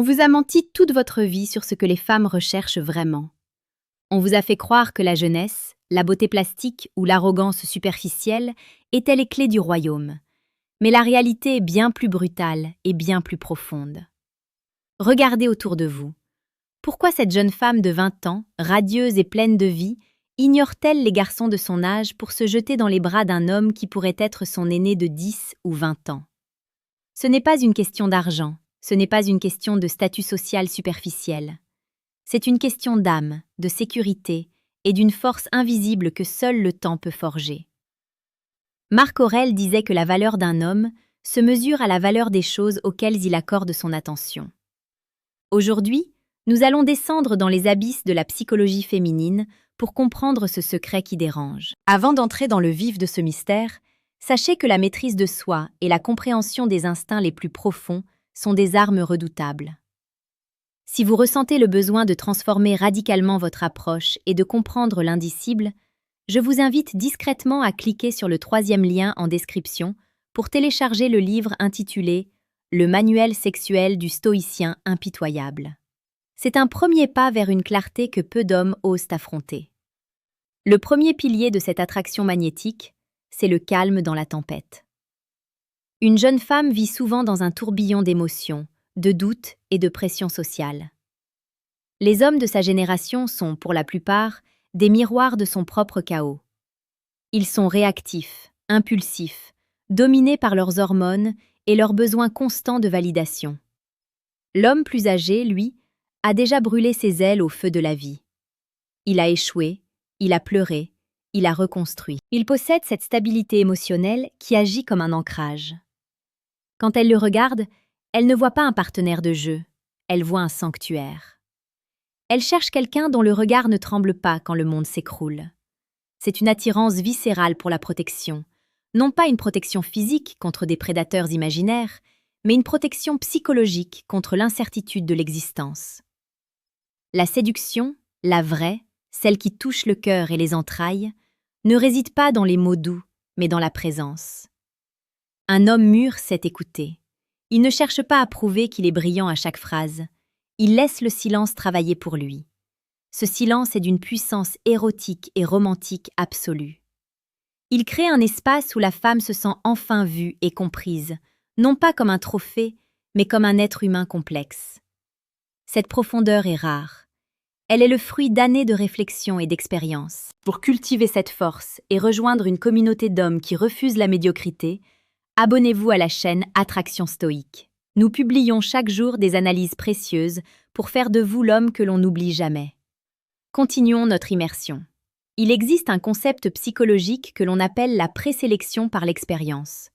On vous a menti toute votre vie sur ce que les femmes recherchent vraiment. On vous a fait croire que la jeunesse, la beauté plastique ou l'arrogance superficielle étaient les clés du royaume. Mais la réalité est bien plus brutale et bien plus profonde. Regardez autour de vous. Pourquoi cette jeune femme de 20 ans, radieuse et pleine de vie, ignore-t-elle les garçons de son âge pour se jeter dans les bras d'un homme qui pourrait être son aîné de 10 ou 20 ans? Ce n'est pas une question d'argent, ce n'est pas une question de statut social superficiel. C'est une question d'âme, de sécurité et d'une force invisible que seul le temps peut forger. Marc Aurèle disait que la valeur d'un homme se mesure à la valeur des choses auxquelles il accorde son attention. Aujourd'hui, nous allons descendre dans les abysses de la psychologie féminine pour comprendre ce secret qui dérange. Avant d'entrer dans le vif de ce mystère, sachez que la maîtrise de soi et la compréhension des instincts les plus profonds sont des armes redoutables. Si vous ressentez le besoin de transformer radicalement votre approche et de comprendre l'indicible, je vous invite discrètement à cliquer sur le 3e lien en description pour télécharger le livre intitulé « Le manuel sexuel du stoïcien impitoyable ». C'est un premier pas vers une clarté que peu d'hommes osent affronter. Le premier pilier de cette attraction magnétique, c'est le calme dans la tempête. Une jeune femme vit souvent dans un tourbillon d'émotions, de doutes et de pression sociale. Les hommes de sa génération sont, pour la plupart, des miroirs de son propre chaos. Ils sont réactifs, impulsifs, dominés par leurs hormones et leurs besoins constants de validation. L'homme plus âgé, lui, a déjà brûlé ses ailes au feu de la vie. Il a échoué, il a pleuré, il a reconstruit. Il possède cette stabilité émotionnelle qui agit comme un ancrage. Quand elle le regarde, elle ne voit pas un partenaire de jeu, elle voit un sanctuaire. Elle cherche quelqu'un dont le regard ne tremble pas quand le monde s'écroule. C'est une attirance viscérale pour la protection, non pas une protection physique contre des prédateurs imaginaires, mais une protection psychologique contre l'incertitude de l'existence. La séduction, la vraie, celle qui touche le cœur et les entrailles, ne réside pas dans les mots doux, mais dans la présence. Un homme mûr sait écouter. Il ne cherche pas à prouver qu'il est brillant à chaque phrase. Il laisse le silence travailler pour lui. Ce silence est d'une puissance érotique et romantique absolue. Il crée un espace où la femme se sent enfin vue et comprise, non pas comme un trophée, mais comme un être humain complexe. Cette profondeur est rare. Elle est le fruit d'années de réflexion et d'expérience. Pour cultiver cette force et rejoindre une communauté d'hommes qui refusent la médiocrité, abonnez-vous à la chaîne Attraction Stoïque. Nous publions chaque jour des analyses précieuses pour faire de vous l'homme que l'on n'oublie jamais. Continuons notre immersion. Il existe un concept psychologique que l'on appelle la présélection par l'expérience.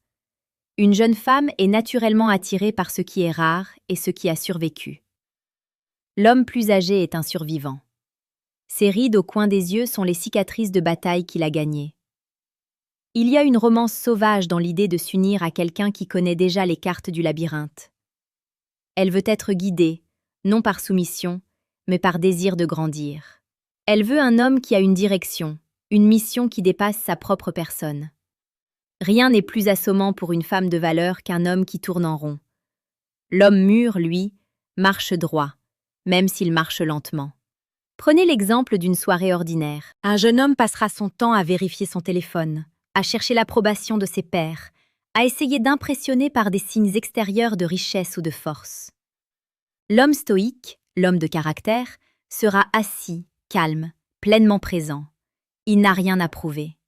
Une jeune femme est naturellement attirée par ce qui est rare et ce qui a survécu. L'homme plus âgé est un survivant. Ses rides au coin des yeux sont les cicatrices de bataille qu'il a gagnées. Il y a une romance sauvage dans l'idée de s'unir à quelqu'un qui connaît déjà les cartes du labyrinthe. Elle veut être guidée, non par soumission, mais par désir de grandir. Elle veut un homme qui a une direction, une mission qui dépasse sa propre personne. Rien n'est plus assommant pour une femme de valeur qu'un homme qui tourne en rond. L'homme mûr, lui, marche droit, même s'il marche lentement. Prenez l'exemple d'une soirée ordinaire. Un jeune homme passera son temps à vérifier son téléphone, à chercher l'approbation de ses pairs, à essayer d'impressionner par des signes extérieurs de richesse ou de force. L'homme stoïque, l'homme de caractère, sera assis, calme, pleinement présent. Il n'a rien à prouver.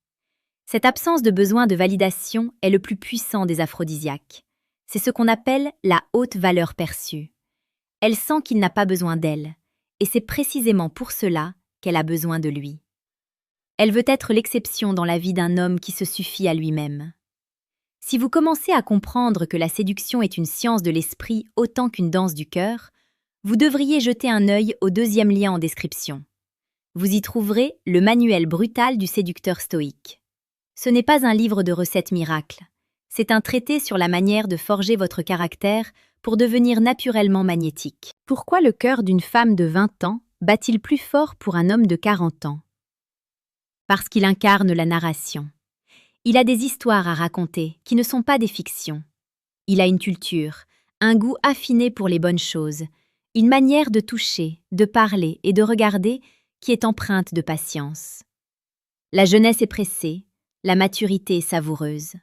Cette absence de besoin de validation est le plus puissant des aphrodisiaques. C'est ce qu'on appelle la haute valeur perçue. Elle sent qu'il n'a pas besoin d'elle, et c'est précisément pour cela qu'elle a besoin de lui. Elle veut être l'exception dans la vie d'un homme qui se suffit à lui-même. Si vous commencez à comprendre que la séduction est une science de l'esprit autant qu'une danse du cœur, vous devriez jeter un œil au 2e lien en description. Vous y trouverez le manuel brutal du séducteur stoïque. Ce n'est pas un livre de recettes miracles, c'est un traité sur la manière de forger votre caractère pour devenir naturellement magnétique. Pourquoi le cœur d'une femme de 20 ans bat-il plus fort pour un homme de 40 ans? Parce qu'il incarne la narration. Il a des histoires à raconter qui ne sont pas des fictions. Il a une culture, un goût affiné pour les bonnes choses, une manière de toucher, de parler et de regarder qui est empreinte de patience. La jeunesse est pressée, la maturité est savoureuse.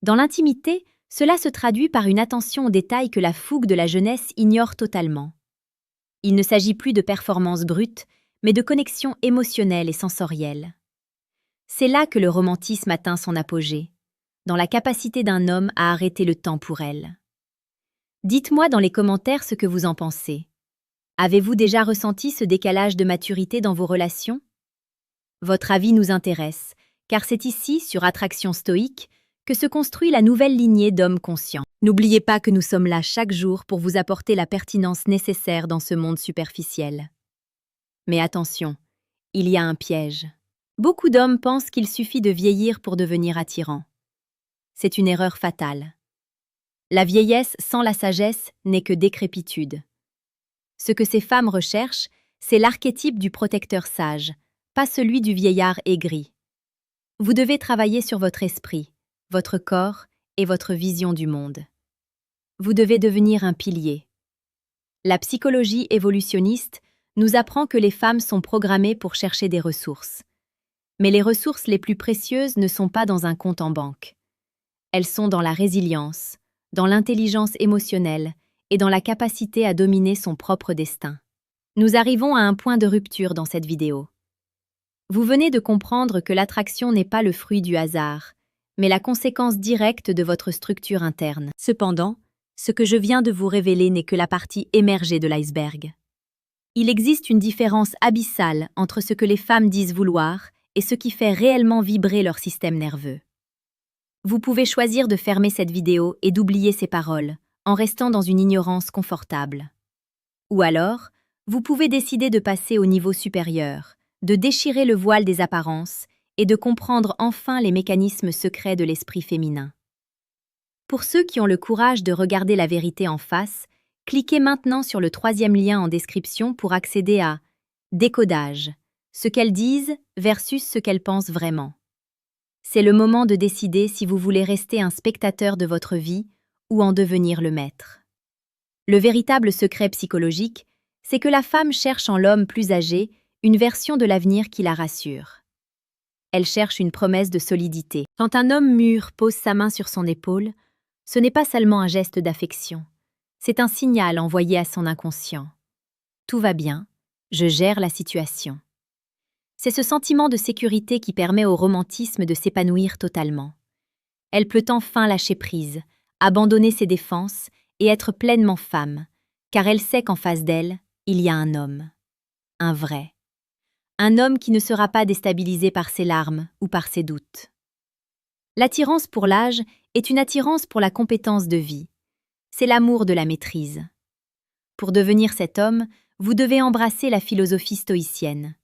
Dans l'intimité, cela se traduit par une attention aux détails que la fougue de la jeunesse ignore totalement. Il ne s'agit plus de performances brutes, mais de connexions émotionnelles et sensorielles. C'est là que le romantisme atteint son apogée, dans la capacité d'un homme à arrêter le temps pour elle. Dites-moi dans les commentaires ce que vous en pensez. Avez-vous déjà ressenti ce décalage de maturité dans vos relations? Votre avis nous intéresse, car c'est ici, sur Attraction Stoïque, que se construit la nouvelle lignée d'hommes conscients. N'oubliez pas que nous sommes là chaque jour pour vous apporter la pertinence nécessaire dans ce monde superficiel. Mais attention, il y a un piège. Beaucoup d'hommes pensent qu'il suffit de vieillir pour devenir attirant. C'est une erreur fatale. La vieillesse sans la sagesse n'est que décrépitude. Ce que ces femmes recherchent, c'est l'archétype du protecteur sage, pas celui du vieillard aigri. Vous devez travailler sur votre esprit, votre corps et votre vision du monde. Vous devez devenir un pilier. La psychologie évolutionniste nous apprend que les femmes sont programmées pour chercher des ressources. Mais les ressources les plus précieuses ne sont pas dans un compte en banque. Elles sont dans la résilience, dans l'intelligence émotionnelle et dans la capacité à dominer son propre destin. Nous arrivons à un point de rupture dans cette vidéo. Vous venez de comprendre que l'attraction n'est pas le fruit du hasard, mais la conséquence directe de votre structure interne. Cependant, ce que je viens de vous révéler n'est que la partie émergée de l'iceberg. Il existe une différence abyssale entre ce que les femmes disent vouloir et ce qui fait réellement vibrer leur système nerveux. Vous pouvez choisir de fermer cette vidéo et d'oublier ces paroles, en restant dans une ignorance confortable. Ou alors, vous pouvez décider de passer au niveau supérieur, de déchirer le voile des apparences et de comprendre enfin les mécanismes secrets de l'esprit féminin. Pour ceux qui ont le courage de regarder la vérité en face, cliquez maintenant sur le 3e lien en description pour accéder à Décodage, ce qu'elles disent versus ce qu'elles pensent vraiment. C'est le moment de décider si vous voulez rester un spectateur de votre vie ou en devenir le maître. Le véritable secret psychologique, c'est que la femme cherche en l'homme plus âgé une version de l'avenir qui la rassure. Elle cherche une promesse de solidité. Quand un homme mûr pose sa main sur son épaule, ce n'est pas seulement un geste d'affection, c'est un signal envoyé à son inconscient. Tout va bien, je gère la situation. C'est ce sentiment de sécurité qui permet au romantisme de s'épanouir totalement. Elle peut enfin lâcher prise, abandonner ses défenses et être pleinement femme, car elle sait qu'en face d'elle, il y a un homme. Un vrai. Un homme qui ne sera pas déstabilisé par ses larmes ou par ses doutes. L'attirance pour l'âge est une attirance pour la compétence de vie. C'est l'amour de la maîtrise. Pour devenir cet homme, vous devez embrasser la philosophie stoïcienne.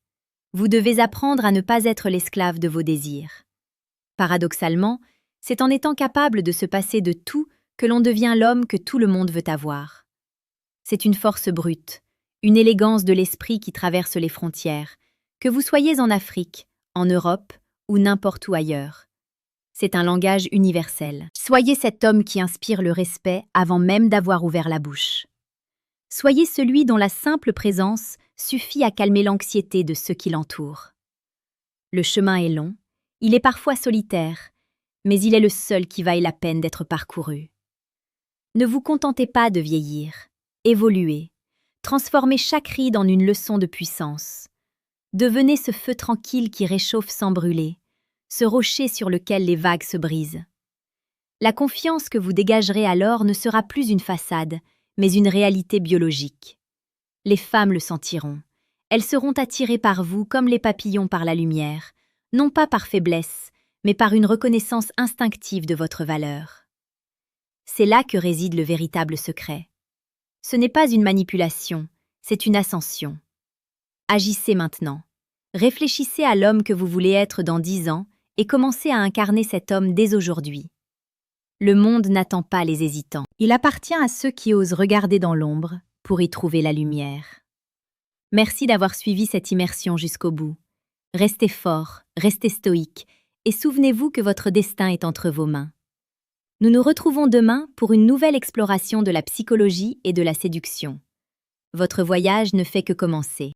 Vous devez apprendre à ne pas être l'esclave de vos désirs. Paradoxalement, c'est en étant capable de se passer de tout que l'on devient l'homme que tout le monde veut avoir. C'est une force brute, une élégance de l'esprit qui traverse les frontières, que vous soyez en Afrique, en Europe ou n'importe où ailleurs. C'est un langage universel. Soyez cet homme qui inspire le respect avant même d'avoir ouvert la bouche. Soyez celui dont la simple présence suffit à calmer l'anxiété de ceux qui l'entourent. Le chemin est long, il est parfois solitaire, mais il est le seul qui vaille la peine d'être parcouru. Ne vous contentez pas de vieillir, évoluez, transformez chaque ride en une leçon de puissance. Devenez ce feu tranquille qui réchauffe sans brûler, ce rocher sur lequel les vagues se brisent. La confiance que vous dégagerez alors ne sera plus une façade, mais une réalité biologique. Les femmes le sentiront. Elles seront attirées par vous comme les papillons par la lumière, non pas par faiblesse, mais par une reconnaissance instinctive de votre valeur. C'est là que réside le véritable secret. Ce n'est pas une manipulation, c'est une ascension. Agissez maintenant. Réfléchissez à l'homme que vous voulez être dans 10 ans et commencez à incarner cet homme dès aujourd'hui. Le monde n'attend pas les hésitants. Il appartient à ceux qui osent regarder dans l'ombre pour y trouver la lumière. Merci d'avoir suivi cette immersion jusqu'au bout. Restez fort, restez stoïque et souvenez-vous que votre destin est entre vos mains. Nous nous retrouvons demain pour une nouvelle exploration de la psychologie et de la séduction. Votre voyage ne fait que commencer.